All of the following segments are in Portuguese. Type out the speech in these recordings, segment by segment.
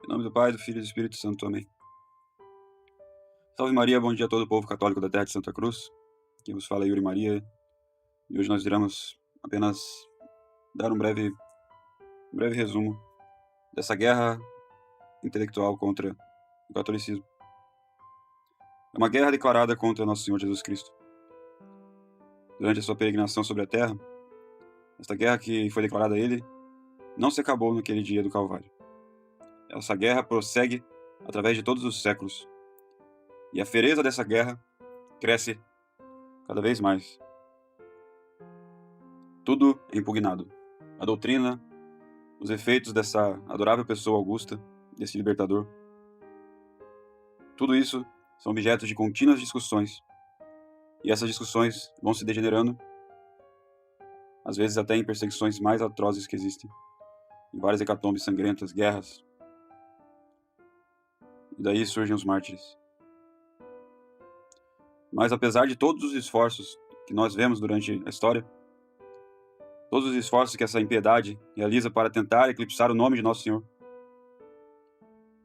Em nome do Pai, do Filho e do Espírito Santo. Amém. Salve Maria, bom dia a todo o povo católico da terra de Santa Cruz. Quem vos fala é Yuri Maria. E hoje nós iremos apenas dar um breve resumo dessa guerra intelectual contra o catolicismo. É uma guerra declarada contra Nosso Senhor Jesus Cristo. Durante a sua peregrinação sobre a terra, esta guerra que foi declarada a ele não se acabou naquele dia do Calvário. Essa guerra prossegue através de todos os séculos. E a fereza dessa guerra cresce cada vez mais. Tudo é impugnado. A doutrina, os efeitos dessa adorável pessoa augusta, desse libertador. Tudo isso são objetos de contínuas discussões. E essas discussões vão se degenerando, às vezes até em perseguições mais atrozes que existem. Em várias hecatombes sangrentas, guerras. E daí surgem os mártires. Mas apesar de todos os esforços que nós vemos durante a história, todos os esforços que essa impiedade realiza para tentar eclipsar o nome de Nosso Senhor,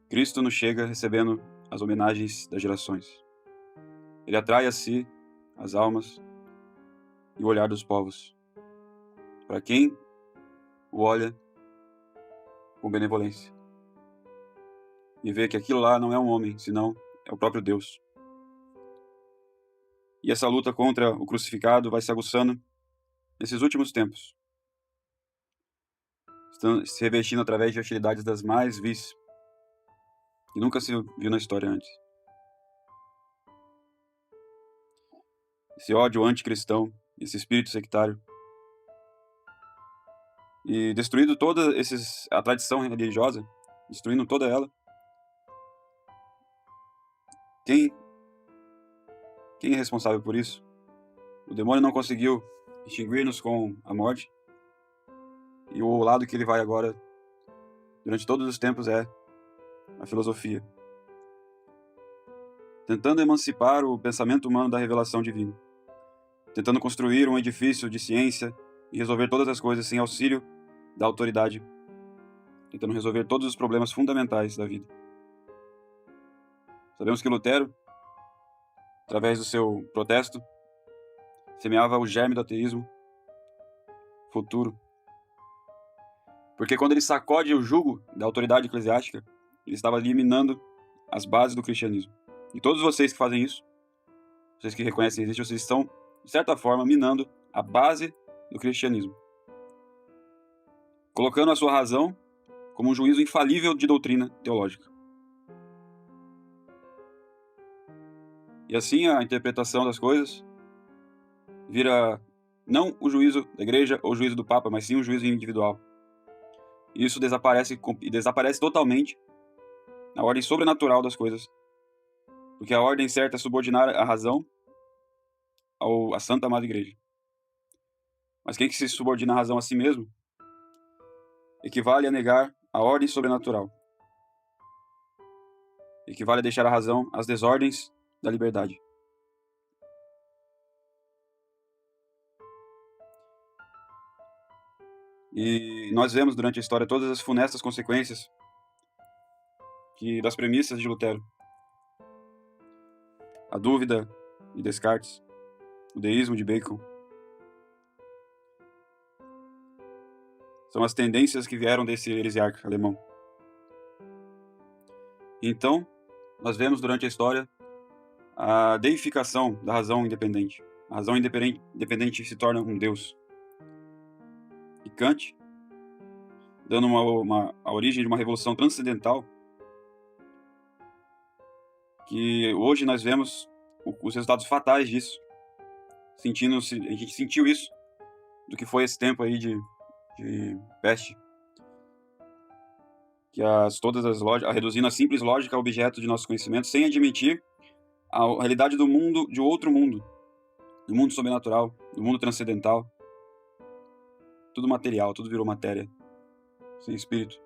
Cristo nos chega recebendo as homenagens das gerações. Ele atrai a si as almas e o olhar dos povos, para quem o olha com benevolência e vê que aquilo lá não é um homem, senão é o próprio Deus. E essa luta contra o crucificado vai se aguçando nesses últimos tempos, estão se revestindo através de hostilidades das mais vis, que nunca se viu na história antes. Esse ódio anticristão, esse espírito sectário, e destruindo toda a tradição religiosa, destruindo toda ela. Quem é responsável por isso? O demônio não conseguiu extinguir-nos com a morte, e o lado que ele vai agora, durante todos os tempos, é a filosofia, tentando emancipar o pensamento humano da revelação divina, tentando construir um edifício de ciência e resolver todas as coisas sem auxílio da autoridade, tentando resolver todos os problemas fundamentais da vida. Sabemos que Lutero, através do seu protesto, semeava o germe do ateísmo futuro. Porque quando ele sacode o jugo da autoridade eclesiástica, ele estava eliminando as bases do cristianismo. E todos vocês que fazem isso, vocês que reconhecem isso, vocês estão, de certa forma, minando a base do cristianismo, colocando a sua razão como um juízo infalível de doutrina teológica. E assim a interpretação das coisas vira não o juízo da igreja ou o juízo do Papa, mas sim um juízo individual. E isso desaparece totalmente na ordem sobrenatural das coisas. Porque a ordem certa é subordinar a razão à Santa Amada Igreja. Mas quem que se subordina a razão a si mesmo equivale a negar a ordem sobrenatural. Equivale a deixar a razão às desordens da liberdade. E nós vemos durante a história todas as funestas consequências das premissas de Lutero. A dúvida de Descartes, o deísmo de Bacon. São as tendências que vieram desse heresiarca alemão. Então, nós vemos durante a história a deificação da razão independente. A razão independente se torna um Deus. E Kant, dando a origem de uma revolução transcendental, que hoje nós vemos os resultados fatais disso. A gente sentiu isso do que foi esse tempo aí de peste. Que todas as lógicas, reduzindo a simples lógica a objeto de nosso conhecimento, sem admitir a realidade do mundo, de outro mundo, do mundo sobrenatural, do mundo transcendental. Tudo material, tudo virou matéria, sem espírito.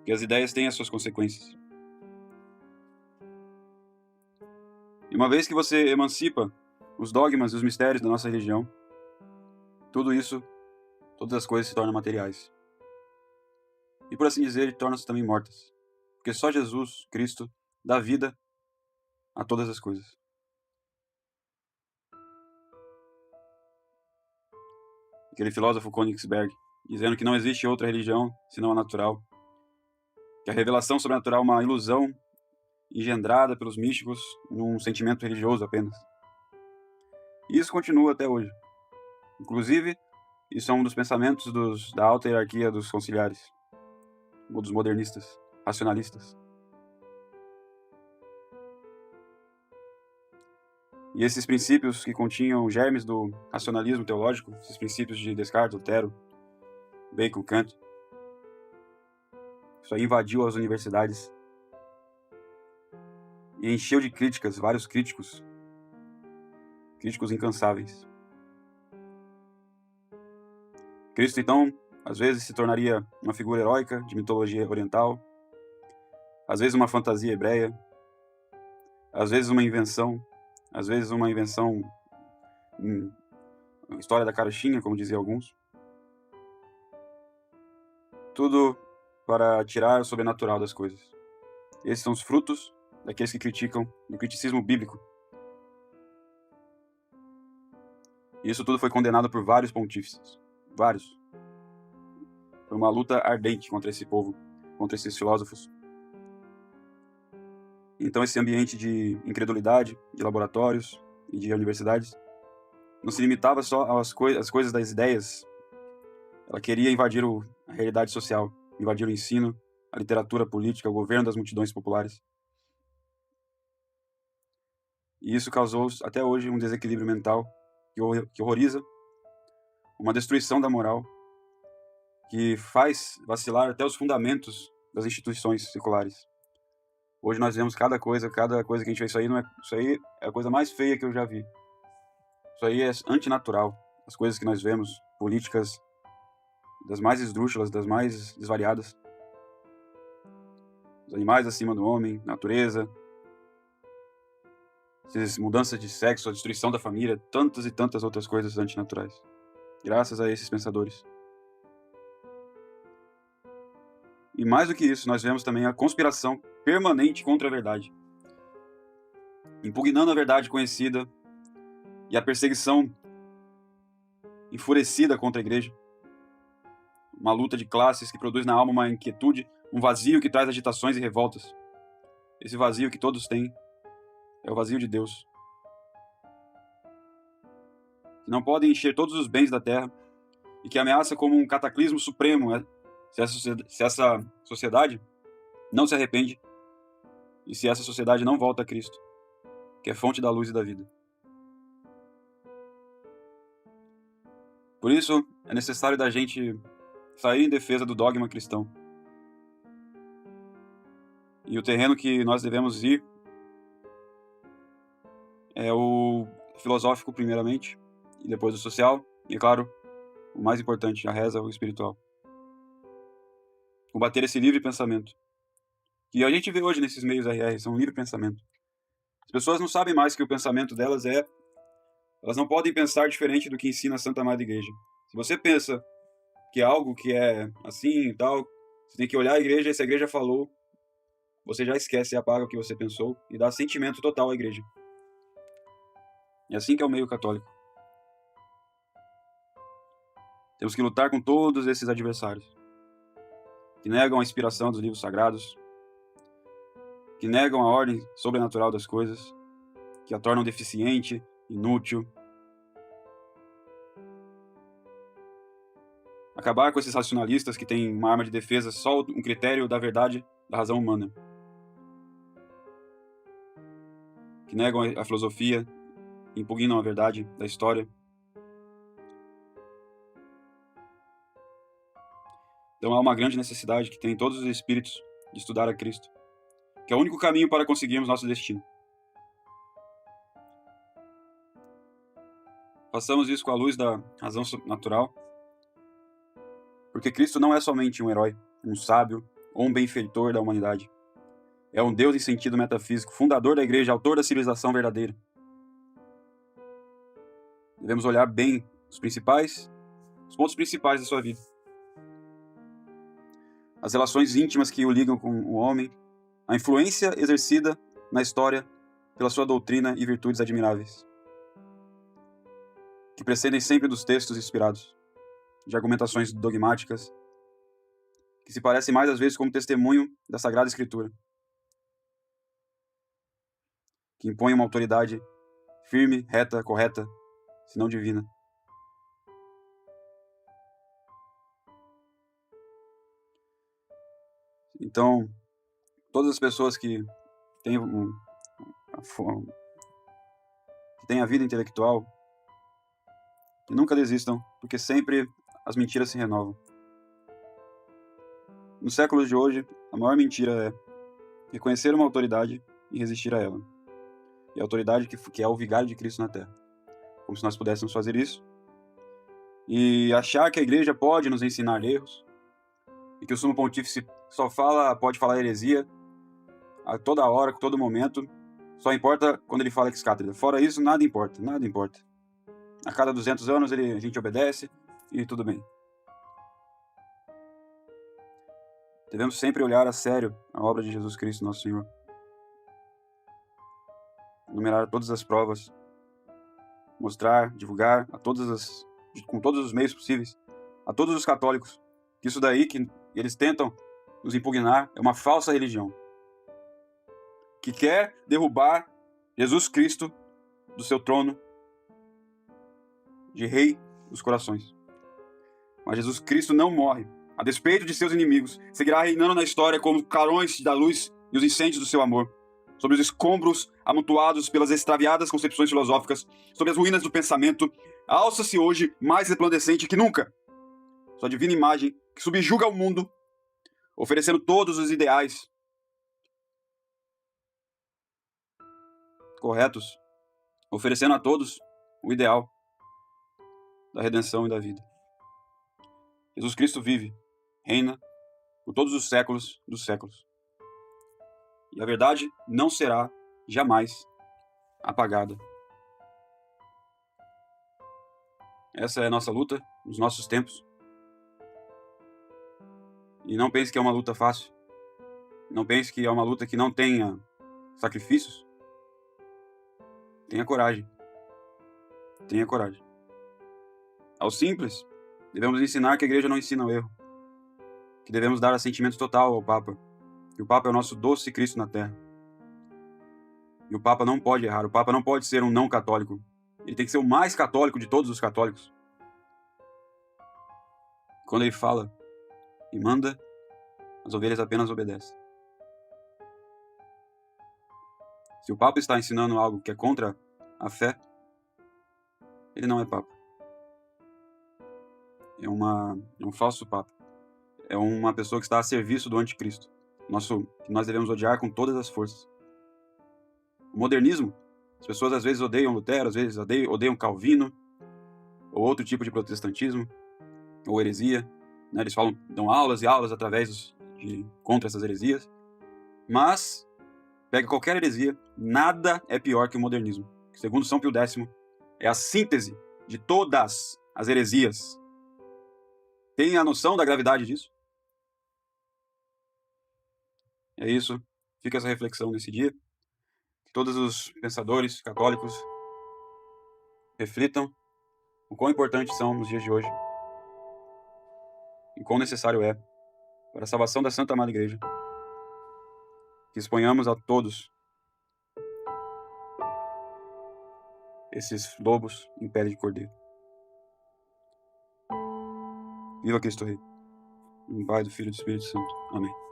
Que as ideias têm as suas consequências. E uma vez que você emancipa os dogmas e os mistérios da nossa religião, tudo isso todas as coisas se tornam materiais. E por assim dizer, tornam-se também mortas. Porque só Jesus, Cristo, dá vida a todas as coisas. Aquele filósofo Königsberg, dizendo que não existe outra religião senão a natural, que a revelação sobrenatural é uma ilusão engendrada pelos místicos num sentimento religioso apenas. E isso continua até hoje. Inclusive, isso é um dos pensamentos da alta hierarquia dos conciliares, ou dos modernistas, racionalistas. E esses princípios que continham germes do racionalismo teológico, esses princípios de Descartes, Lutero, Bacon, Kant, isso aí invadiu as universidades e encheu de críticas vários críticos incansáveis. Cristo, então, às vezes se tornaria uma figura heróica de mitologia oriental, às vezes uma fantasia hebreia, às vezes uma invenção história da carochinha, como diziam alguns. Tudo para tirar o sobrenatural das coisas. Esses são os frutos daqueles que criticam do criticismo bíblico. E isso tudo foi condenado por vários pontífices. Vários. Foi uma luta ardente contra esse povo, contra esses filósofos. Então esse ambiente de incredulidade, de laboratórios e de universidades, não se limitava só às coisas das ideias. Ela queria invadir a realidade social, invadir o ensino, a literatura política, o governo das multidões populares. E isso causou até hoje um desequilíbrio mental que horroriza, uma destruição da moral, que faz vacilar até os fundamentos das instituições seculares. Hoje nós vemos cada coisa que a gente vê, isso aí é a coisa mais feia que eu já vi. Isso aí é antinatural. As coisas que nós vemos, políticas das mais esdrúxulas, das mais desvariadas. Os animais acima do homem, natureza, mudança de sexo, a destruição da família, tantas e tantas outras coisas antinaturais. Graças a esses pensadores. E mais do que isso, nós vemos também a conspiração permanente contra a verdade, impugnando a verdade conhecida e a perseguição enfurecida contra a igreja. Uma luta de classes que produz na alma uma inquietude, um vazio que traz agitações e revoltas. Esse vazio que todos têm é o vazio de Deus, que não pode encher todos os bens da terra e que ameaça como um cataclismo supremo se essa sociedade não se arrepende e se essa sociedade não volta a Cristo, que é fonte da luz e da vida. Por isso, é necessário da gente sair em defesa do dogma cristão. E o terreno que nós devemos ir é o filosófico, primeiramente, e depois o social, e, claro, o mais importante, a reza, o espiritual. Combater esse livre pensamento. Que a gente vê hoje nesses meios RR, são livre pensamento. As pessoas não sabem mais que o pensamento delas elas não podem pensar diferente do que ensina a Santa Madre Igreja. Se você pensa que é algo que é assim e tal, você tem que olhar a igreja, e se a igreja falou, você já esquece e apaga o que você pensou e dá sentimento total à igreja. É assim que é o meio católico. Temos que lutar com todos esses adversários, que negam a inspiração dos livros sagrados, que negam a ordem sobrenatural das coisas, que a tornam deficiente, inútil. Acabar com esses racionalistas que têm uma arma de defesa só um critério da verdade da razão humana, que negam a filosofia, impugnam a verdade da história. Então há uma grande necessidade que tem todos os espíritos de estudar a Cristo, que é o único caminho para conseguirmos nosso destino. Façamos isso com a luz da razão natural, porque Cristo não é somente um herói, um sábio ou um benfeitor da humanidade. É um Deus em sentido metafísico, fundador da igreja, autor da civilização verdadeira. Devemos olhar bem os principais os pontos principais da sua vida. As relações íntimas que o ligam com o homem, a influência exercida na história pela sua doutrina e virtudes admiráveis, que precedem sempre dos textos inspirados, de argumentações dogmáticas, que se parecem mais às vezes como testemunho da Sagrada Escritura, que impõe uma autoridade firme, reta, correta, se não divina. Então, todas as pessoas que têm a vida intelectual, que nunca desistam, porque sempre as mentiras se renovam. No século de hoje, a maior mentira é reconhecer uma autoridade e resistir a ela. E a autoridade que é o vigário de Cristo na Terra. Como se nós pudéssemos fazer isso. E achar que a igreja pode nos ensinar erros. E que o sumo pontífice pode falar heresia a toda hora, a todo momento. Só importa quando ele fala ex-cátedra. Fora isso, nada importa, nada importa. A cada 200 anos a gente obedece e tudo bem. Devemos sempre olhar a sério a obra de Jesus Cristo, nosso Senhor. Enumerar todas as provas, mostrar, divulgar com todos os meios possíveis, a todos os católicos, que isso daí que eles tentam nos impugnar é uma falsa religião, que quer derrubar Jesus Cristo do seu trono de rei dos corações. Mas Jesus Cristo não morre. A despeito de seus inimigos, seguirá reinando na história como clarões da luz e os incêndios do seu amor, sobre os escombros amontoados pelas extraviadas concepções filosóficas, sobre as ruínas do pensamento, alça-se hoje mais resplandecente que nunca sua divina imagem que subjuga o mundo, oferecendo todos os ideais corretos, oferecendo a todos o ideal da redenção e da vida. Jesus Cristo vive, reina por todos os séculos dos séculos. E a verdade não será jamais apagada. Essa é a nossa luta nos nossos tempos. E não pense que é uma luta fácil. Não pense que é uma luta que não tenha sacrifícios. Tenha coragem. Tenha coragem. Ao simples, devemos ensinar que a igreja não ensina o erro. Que devemos dar assentimento total ao Papa. Que o Papa é o nosso doce Cristo na Terra. E o Papa não pode errar. O Papa não pode ser um não católico. Ele tem que ser o mais católico de todos os católicos. Quando ele fala e manda, as ovelhas apenas obedecem. Se o Papa está ensinando algo que é contra a fé, ele não é Papa. É um falso Papa. É uma pessoa que está a serviço do anticristo. Que nós devemos odiar com todas as forças. O modernismo, as pessoas às vezes odeiam Lutero, às vezes odeiam Calvino, ou outro tipo de protestantismo, ou heresia. Né? Eles dão aulas e aulas contra essas heresias. Mas, pega qualquer heresia, nada é pior que o modernismo. Que, segundo São Pio X, é a síntese de todas as heresias. Tem a noção da gravidade disso? É isso. Fica essa reflexão nesse dia. Que todos os pensadores católicos reflitam o quão importantes são nos dias de hoje e quão necessário é para a salvação da Santa Amada Igreja que exponhamos a todos esses lobos em pele de cordeiro. Viva Cristo Rei! Em Pai, do Filho e do Espírito Santo. Amém.